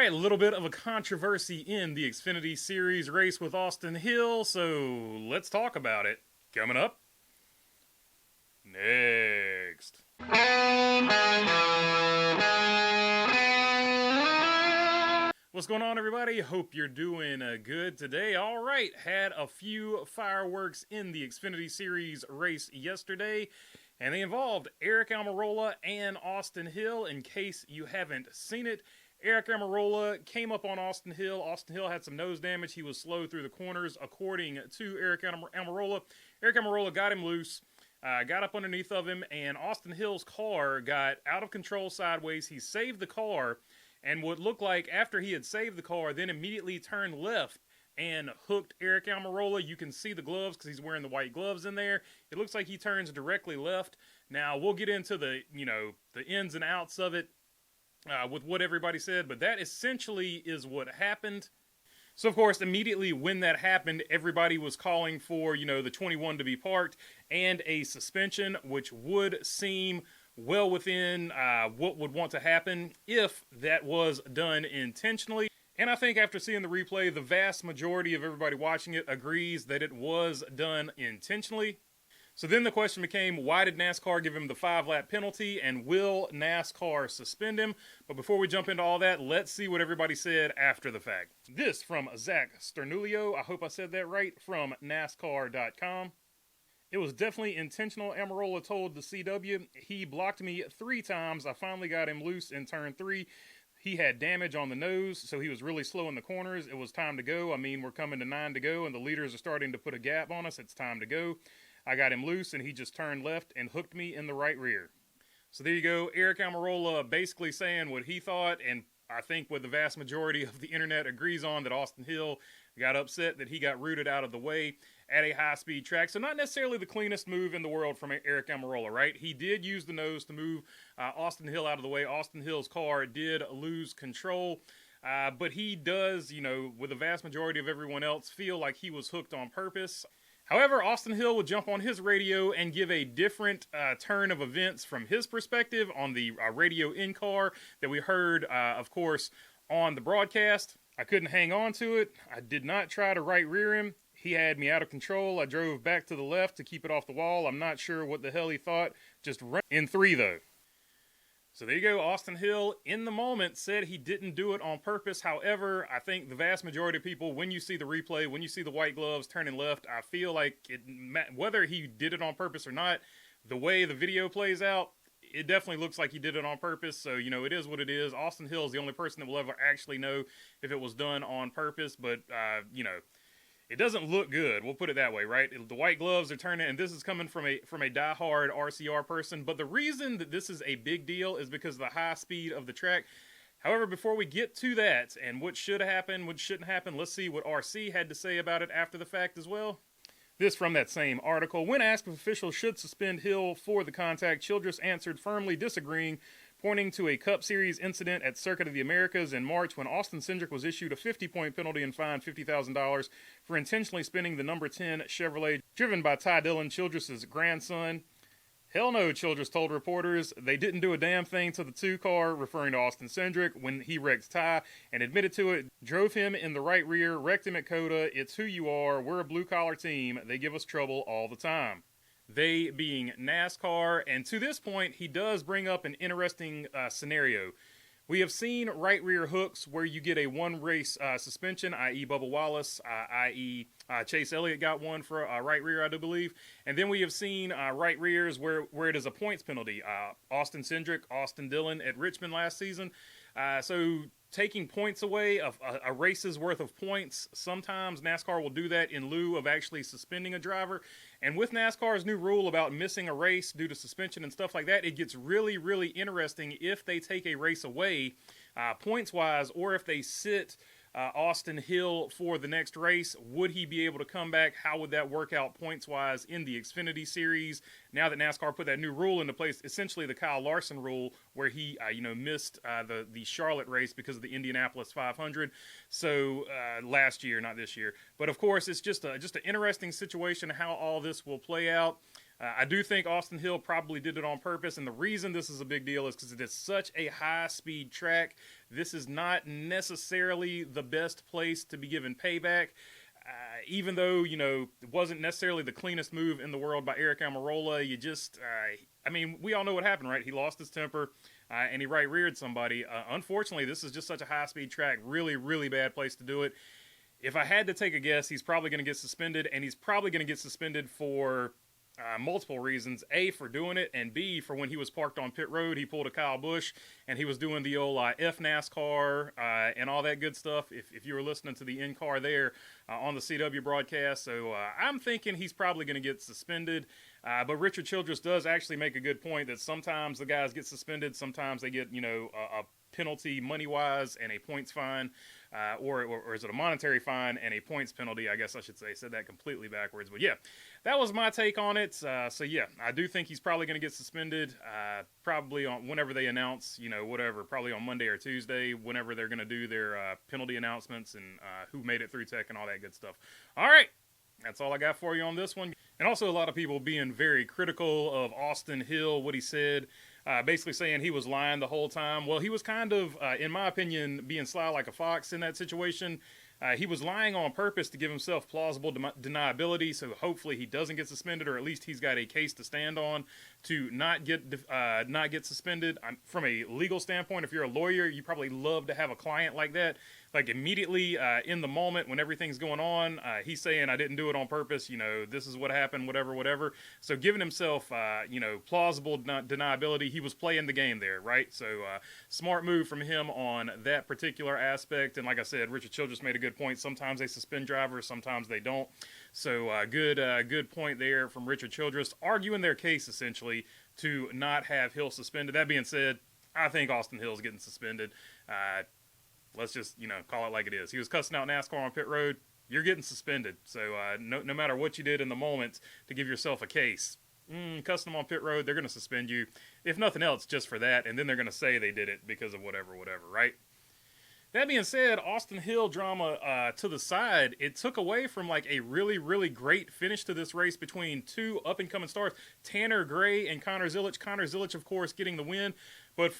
right, a little bit of a controversy in the Xfinity Series race with Austin Hill, so let's talk about it. Coming up next. What's going on, everybody? Hope you're doing good today. All right, had a few fireworks in the Xfinity Series race yesterday, and they involved Aric Almirola and Austin Hill. In case you haven't seen it, Aric Almirola came up on Austin Hill. Austin Hill had some nose damage. He was slow through the corners, according to Aric Almirola. Aric Almirola got him loose, got up underneath of him, and Austin Hill's car got out of control sideways. He saved the car, and what looked like after he had saved the car, then immediately turned left and hooked Aric Almirola. You can see the gloves because he's wearing the white gloves in there. It looks like he turns directly left. Now, we'll get into the ins and outs of it with what everybody said, but that essentially is what happened. So, of course, immediately when that happened, everybody was calling for, the 21 to be parked and a suspension, which would seem well within what would want to happen if that was done intentionally. And I think after seeing the replay, the vast majority of everybody watching it agrees that it was done intentionally. So then the question became, why did NASCAR give him the 5-lap penalty, and will NASCAR suspend him? But before we jump into all that, let's see what everybody said after the fact. This from Zach Sternulio, I hope I said that right, from NASCAR.com. It was definitely intentional, Almirola told the CW. He blocked me 3 times. I finally got him loose in turn 3. He had damage on the nose, so he was really slow in the corners. It was time to go. I mean, we're coming to 9 to go, and the leaders are starting to put a gap on us. It's time to go. I got him loose, and he just turned left and hooked me in the right rear. So there you go. Aric Almirola basically saying what he thought, and I think what the vast majority of the internet agrees on, that Austin Hill got upset that he got rooted out of the way at a high-speed track. So not necessarily the cleanest move in the world from Aric Almirola, right? He did use the nose to move Austin Hill out of the way. Austin Hill's car did lose control, but he does, with the vast majority of everyone else, feel like he was hooked on purpose. However, Austin Hill would jump on his radio and give a different turn of events from his perspective on the radio in-car that we heard, of course, on the broadcast. I couldn't hang on to it. I did not try to right rear him. He had me out of control. I drove back to the left to keep it off the wall. I'm not sure what the hell he thought. Just run in 3, though. So there you go. Austin Hill, in the moment, said he didn't do it on purpose. However, I think the vast majority of people, when you see the replay, when you see the white gloves turning left, I feel like whether he did it on purpose or not, the way the video plays out, it definitely looks like he did it on purpose. So, it is what it is. Austin Hill is the only person that will ever actually know if it was done on purpose. But, it doesn't look good. We'll put it that way, right? The white gloves are turning, and this is coming from a diehard RCR person. But the reason that this is a big deal is because of the high speed of the track. However, before we get to that and what should happen, what shouldn't happen, let's see what RC had to say about it after the fact as well. This from that same article. When asked if officials should suspend Hill for the contact, Childress answered firmly disagreeing, pointing to a Cup Series incident at Circuit of the Americas in March when Austin Cindric was issued a 50-point penalty and fined $50,000 for intentionally spinning the number 10 Chevrolet driven by Ty Dillon, Childress's grandson. Hell no, Childress told reporters. They didn't do a damn thing to the 2 car, referring to Austin Cindric, when he wrecked Ty, and admitted to it. Drove him in the right rear, wrecked him at COTA. It's who you are. We're a blue-collar team. They give us trouble all the time. They being NASCAR, and to this point, he does bring up an interesting scenario. We have seen right rear hooks where you get a one-race suspension, i.e. Bubba Wallace, i.e. Chase Elliott got one for a right rear, I do believe. And then we have seen right rears where it is a points penalty. Austin Cindric, Austin Dillon at Richmond last season. So taking points away, a race's worth of points, sometimes NASCAR will do that in lieu of actually suspending a driver. And with NASCAR's new rule about missing a race due to suspension and stuff like that, it gets really, really interesting if they take a race away points-wise, or if they sit Austin Hill for the next race. Would he be able to come back? How would that work out points-wise in the Xfinity Series? Now that NASCAR put that new rule into place, essentially the Kyle Larson rule, where he missed the Charlotte race because of the Indianapolis 500. So last year, not this year. But of course, it's just an interesting situation how all this will play out. I do think Austin Hill probably did it on purpose, and the reason this is a big deal is because it is such a high-speed track. This is not necessarily the best place to be given payback. Even though, it wasn't necessarily the cleanest move in the world by Eric Almirola, we all know what happened, right? He lost his temper, and he right-reared somebody. Unfortunately, this is just such a high-speed track. Really, really bad place to do it. If I had to take a guess, he's probably going to get suspended, and he's probably going to get suspended for multiple reasons. A, for doing it, and B, for when he was parked on pit road, he pulled a Kyle Busch, and he was doing the old NASCAR and all that good stuff, if you were listening to the in-car there on the CW broadcast. So I'm thinking he's probably going to get suspended. But Richard Childress does actually make a good point that sometimes the guys get suspended, sometimes they get, a penalty money-wise and a points fine, or is it a monetary fine and a points penalty, I guess I should say. Said that completely backwards. But yeah, that was my take on it. So yeah, I do think he's probably going to get suspended, probably on whenever they announce, probably on Monday or Tuesday, whenever they're going to do their penalty announcements and who made it through tech and all that good stuff. All right. That's all I got for you on this one. And also a lot of people being very critical of Austin Hill, what he said, basically saying he was lying the whole time. Well, he was kind of, in my opinion, being sly like a fox in that situation. He was lying on purpose to give himself plausible deniability, so hopefully he doesn't get suspended, or at least he's got a case to stand on to not get suspended. From a legal standpoint, if you're a lawyer, you probably love to have a client like that. Like immediately in the moment when everything's going on, he's saying, I didn't do it on purpose, this is what happened, whatever. So giving himself, plausible deniability, he was playing the game there, right? So smart move from him on that particular aspect. And like I said, Richard Childress made a good point. Sometimes they suspend drivers, sometimes they don't. So good point there from Richard Childress, arguing their case essentially to not have Hill suspended. That being said, I think Austin Hill's getting suspended. Let's just, call it like it is. He was cussing out NASCAR on pit road. You're getting suspended. So no matter what you did in the moment to give yourself a case, cussing them on pit road, they're going to suspend you. If nothing else, just for that. And then they're going to say they did it because of whatever, right? That being said, Austin Hill drama to the side, it took away from like a really, really great finish to this race between two up-and-coming stars, Tanner Gray and Connor Zilisch. Connor Zilisch, of course, getting the win. But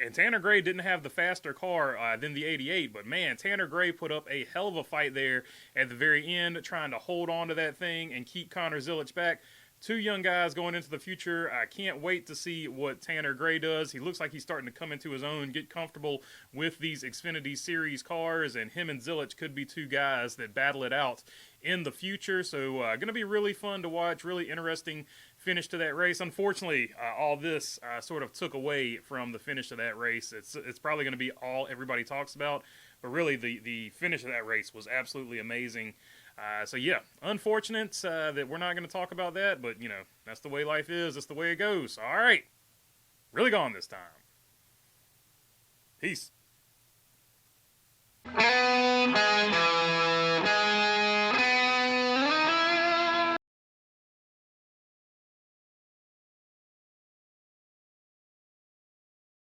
and Tanner Gray didn't have the faster car than the 88, but man, Tanner Gray put up a hell of a fight there at the very end, trying to hold on to that thing and keep Connor Zilisch back. Two young guys going into the future. I can't wait to see what Tanner Gray does. He looks like he's starting to come into his own, get comfortable with these Xfinity Series cars, and him and Zilisch could be two guys that battle it out in the future. So going to be really fun to watch, really interesting finish to that race. Unfortunately, all this sort of took away from the finish of that race. It's probably going to be all everybody talks about, but really the finish of that race was absolutely amazing. So yeah, unfortunate that we're not going to talk about that, but that's the way life is. That's the way it goes. All right, really gone this time. Peace.